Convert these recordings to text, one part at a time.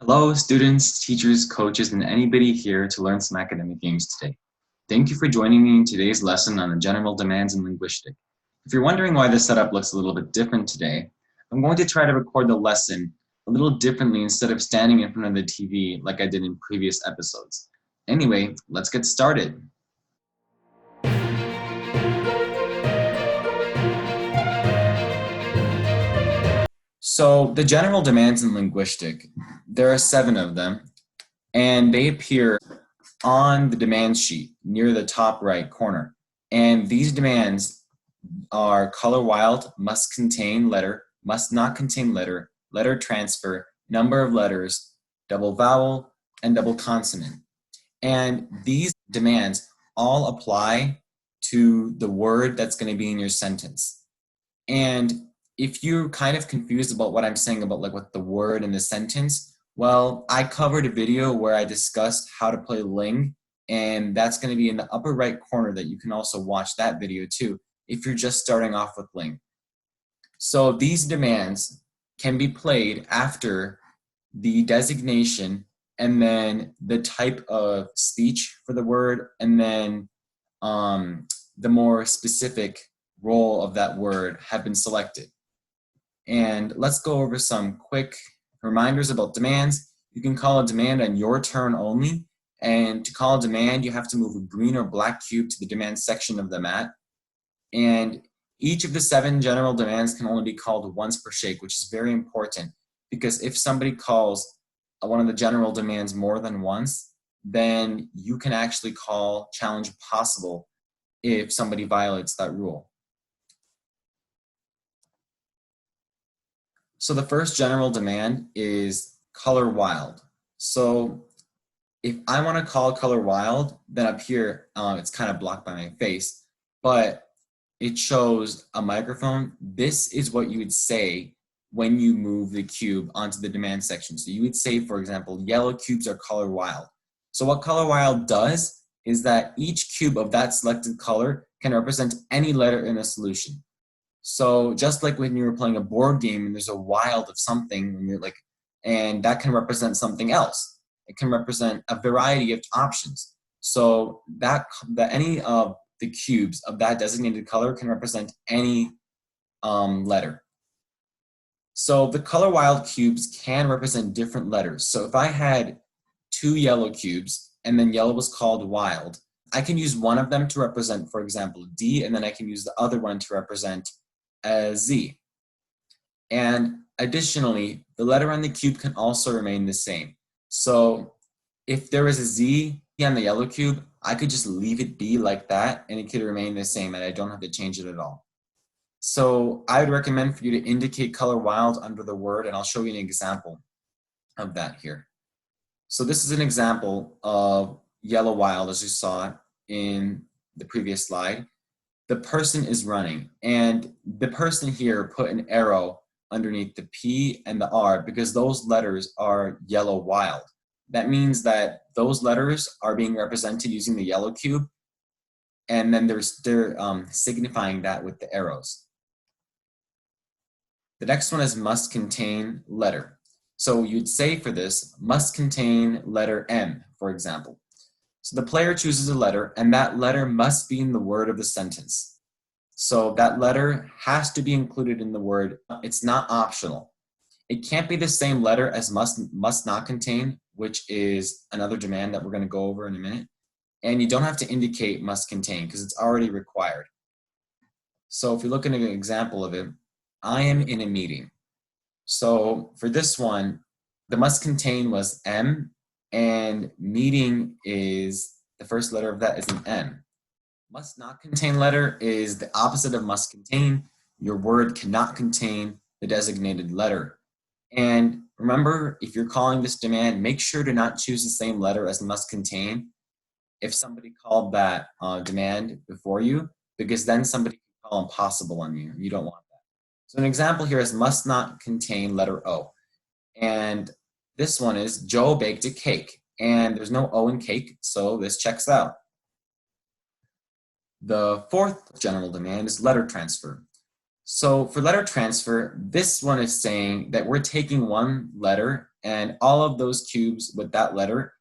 Hello, students, teachers, coaches, and anybody here to learn some academic games today. Thank you for joining me in today's lesson on the general demands in linguistic. If you're wondering why the setup looks a little bit different today, I'm going to try to record the lesson a little differently instead of standing in front of the TV like I did in previous episodes. Anyway, let's get started. So the general demands in linguistic, there are 7 of them, and they appear on the demand sheet near the top right corner. And these demands are color wild, must contain letter, must not contain letter, letter transfer, number of letters, double vowel, and double consonant. And these demands all apply to the word that's going to be in your sentence. And if you're kind of confused about what I'm saying about like what the word in the sentence, well, I covered a video where I discussed how to play ling, and that's going to be in the upper right corner that you can also watch that video too if you're just starting off with ling. So these demands can be played after the designation and then the type of speech for the word and then the more specific role of that word have been selected. And let's go over some quick reminders about demands. You can call a demand on your turn only, and to call a demand you have to move a green or black cube to the demand section of the mat. And each of the 7 general demands can only be called once per shake, which is very important because if somebody calls one of the general demands more than once, then you can actually call challenge possible if somebody violates that rule. So the first general demand is color wild. So if I want to call color wild, then up here, it's kind of blocked by my face, but it shows a microphone. This is what you would say when you move the cube onto the demand section. So you would say, for example, yellow cubes are color wild. So what color wild does is that each cube of that selected color can represent any letter in a solution. So just like when you're playing a board game and there's a wild of something, when you're like, and that can represent something else. It can represent a variety of options. So that any of the cubes of that designated color can represent any letter. So the color wild cubes can represent different letters. So if I had 2 yellow cubes and then yellow was called wild, I can use one of them to represent, for example, D, and then I can use the other one to represent Z. And additionally, the letter on the cube can also remain the same. So if there is a Z on the yellow cube, I could just leave it be like that and it could remain the same and I don't have to change it at all. So I would recommend for you to indicate color wild under the word, and I'll show you an example of that here. So this is an example of yellow wild as you saw in the previous slide. The person is running, and the person here put an arrow underneath the P and the R because those letters are yellow wild. That means that those letters are being represented using the yellow cube, and then they're signifying that with the arrows. The next one is must contain letter. So you'd say for this, must contain letter M, for example. So the player chooses a letter, and that letter must be in the word of the sentence. So that letter has to be included in the word. It's not optional. It can't be the same letter as must not contain, which is another demand that we're going to go over in a minute. And you don't have to indicate must contain because it's already required. So if you look at an example of it, I am in a meeting. So for this one, the must contain was M, and meeting is the first letter of that is an M. Must not contain letter is the opposite of must contain. Your word cannot contain the designated letter. And remember, if you're calling this demand, make sure to not choose the same letter as must contain if somebody called that demand before you, because then somebody can call impossible on you. You don't want that. So an example here is must not contain letter O. And this one is Joe baked a cake. And there's no O in cake, so this checks out. The fourth general demand is letter transfer. So for letter transfer, this one is saying that we're taking one letter and all of those cubes with that letter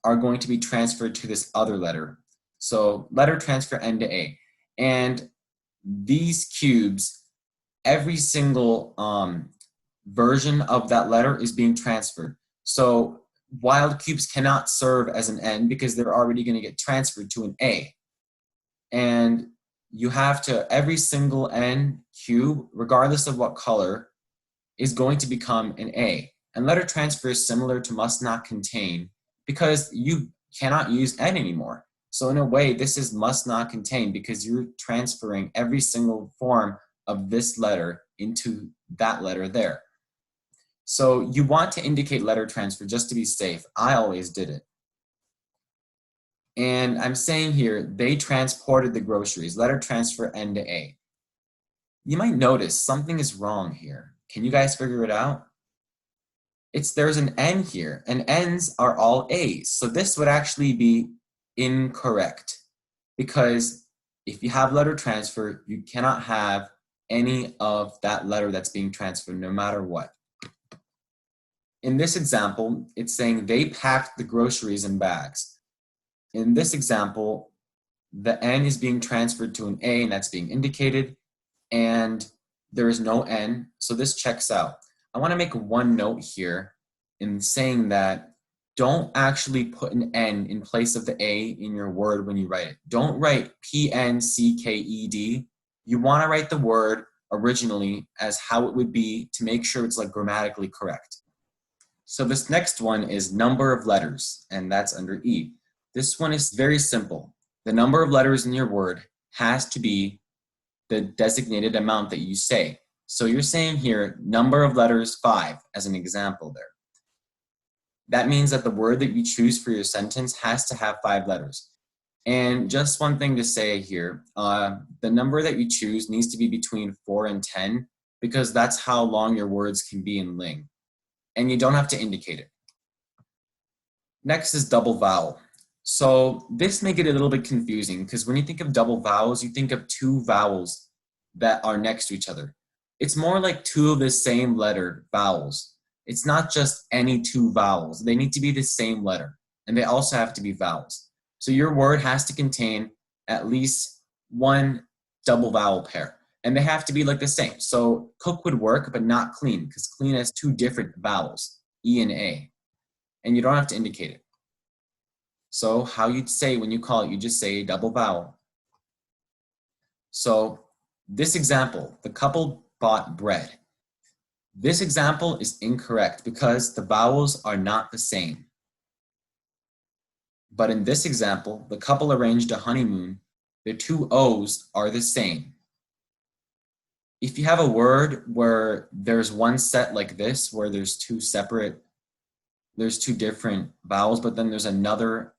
are going to be transferred to this other letter. So letter transfer N to A. And these cubes, every single version of that letter is being transferred. So wild cubes cannot serve as an N because they're already going to get transferred to an A. And you have to, every single N cube, regardless of what color, is going to become an A. And letter transfer is similar to must not contain because you cannot use N anymore. So in a way, this is must not contain because you're transferring every single form of this letter into that letter there. So you want to indicate letter transfer just to be safe. I always did it. And I'm saying here, they transported the groceries, letter transfer N to A. You might notice something is wrong here. Can you guys figure it out? There's an N here, and N's are all A's. So this would actually be incorrect because if you have letter transfer, you cannot have any of that letter that's being transferred no matter what. In this example, it's saying they packed the groceries in bags. In this example, the N is being transferred to an A and that's being indicated, and there is no N, so this checks out. I want to make one note here in saying that don't actually put an N in place of the A in your word when you write it. Don't write P-N-C-K-E-D. You want to write the word originally as how it would be to make sure it's like grammatically correct. So this next one is number of letters, and that's under E. This one is very simple. The number of letters in your word has to be the designated amount that you say. So you're saying here, number of letters 5 as an example there. That means that the word that you choose for your sentence has to have 5 letters. And just one thing to say here, the number that you choose needs to be between 4 and 10 because that's how long your words can be in Ling. And you don't have to indicate it. Next is double vowel. So this may get a little bit confusing because when you think of double vowels, you think of 2 vowels that are next to each other. It's more like 2 of the same letter vowels. It's not just any 2 vowels. They need to be the same letter, and they also have to be vowels. So your word has to contain at least 1 double vowel pair, and they have to be like the same. So cook would work, but not clean, because clean has 2 different vowels, E and A, and you don't have to indicate it. So how you'd say when you call it, you just say double vowel. So this example, the couple bought bread. This example is incorrect because the vowels are not the same. But in this example, the couple arranged a honeymoon. The 2 O's are the same. If you have a word where there's one set like this, where there's 2 different vowels, but then there's another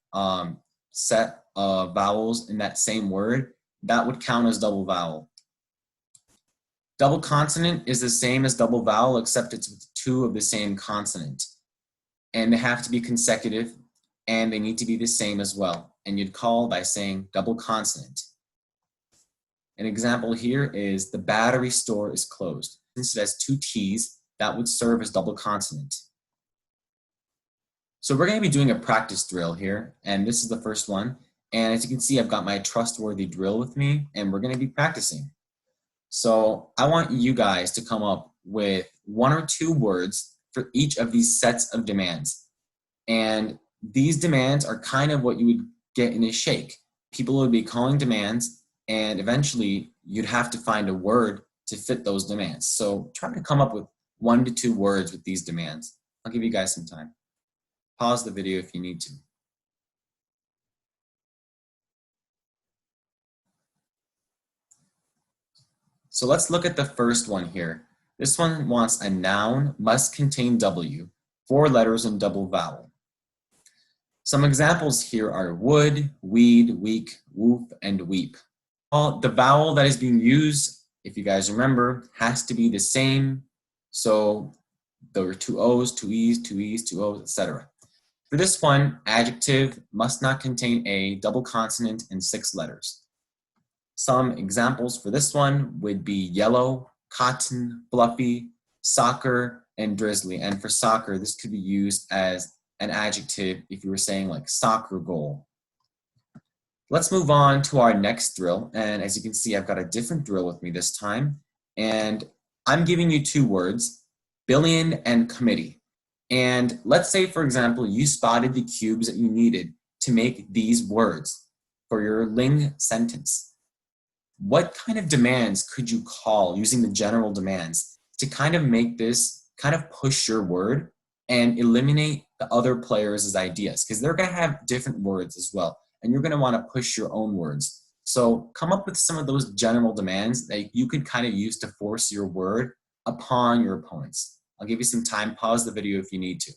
set of vowels in that same word, that would count as double vowel. Double consonant is the same as double vowel, except it's with 2 of the same consonant. And they have to be consecutive, and they need to be the same as well. And you'd call by saying double consonant. An example here is the battery store is closed. Since it has 2 T's, that would serve as double consonant. So we're going to be doing a practice drill here, and this is the first one. And as you can see, I've got my trustworthy drill with me, and we're going to be practicing. So I want you guys to come up with 1 or 2 words for each of these sets of demands. And these demands are kind of what you would get in a shake. People would be calling demands, and eventually you'd have to find a word to fit those demands. So try to come up with 1 to 2 words with these demands. I'll give you guys some time. Pause the video if you need to. So let's look at the first one here. This one wants a noun must contain W, 4 letters and double vowel. Some examples here are would, weed, week, woof, and weep. The vowel that is being used, if you guys remember, has to be the same. So there are 2 O's, 2 E's, 2 E's, 2 O's, etc. For this one, adjective must not contain a double consonant and 6 letters. Some examples for this one would be yellow, cotton, fluffy, soccer, and drizzly. And for soccer, this could be used as an adjective if you were saying like soccer goal. Let's move on to our next drill. And as you can see, I've got a different drill with me this time. And I'm giving you two words, billion and committee. And let's say, for example, you spotted the cubes that you needed to make these words for your ling sentence. What kind of demands could you call using the general demands to kind of make this kind of push your word and eliminate the other players' ideas? Because they're going to have different words as well, and you're going to want to push your own words. So come up with some of those general demands that you could kind of use to force your word upon your opponents. I'll give you some time. Pause the video if you need to.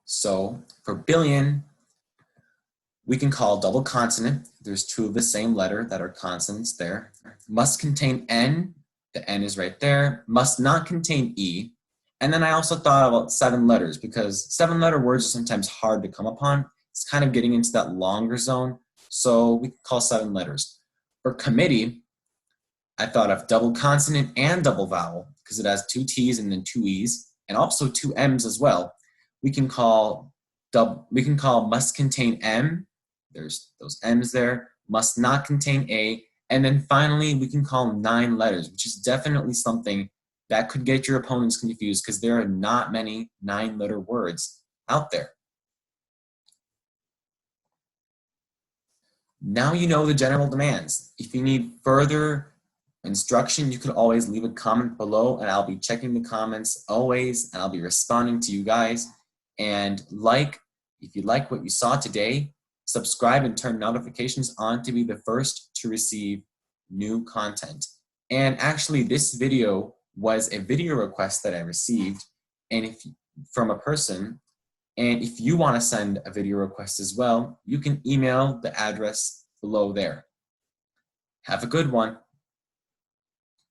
So for billion, we can call double consonant. There's two of the same letter that are consonants there. Must contain N. The N is right there. Must not contain E. And then I also thought about 7 letters because 7-letter words are sometimes hard to come upon. It's kind of getting into that longer zone. So we can call 7 letters. For committee, I thought of double consonant and double vowel because it has 2 T's and then 2 E's and also 2 M's as well. We can call must contain M. There's those M's there. Must not contain A. And then finally, we can call 9 letters, which is definitely something that could get your opponents confused because there are not many 9-letter words out there. Now you know the general demands. If you need further instruction, you could always leave a comment below and I'll be checking the comments always and I'll be responding to you guys. And if you like what you saw today, subscribe and turn notifications on to be the first to receive new content. And actually this video was a video request that I received from a person. And if you want to send a video request as well, you can email the address below there. Have a good one.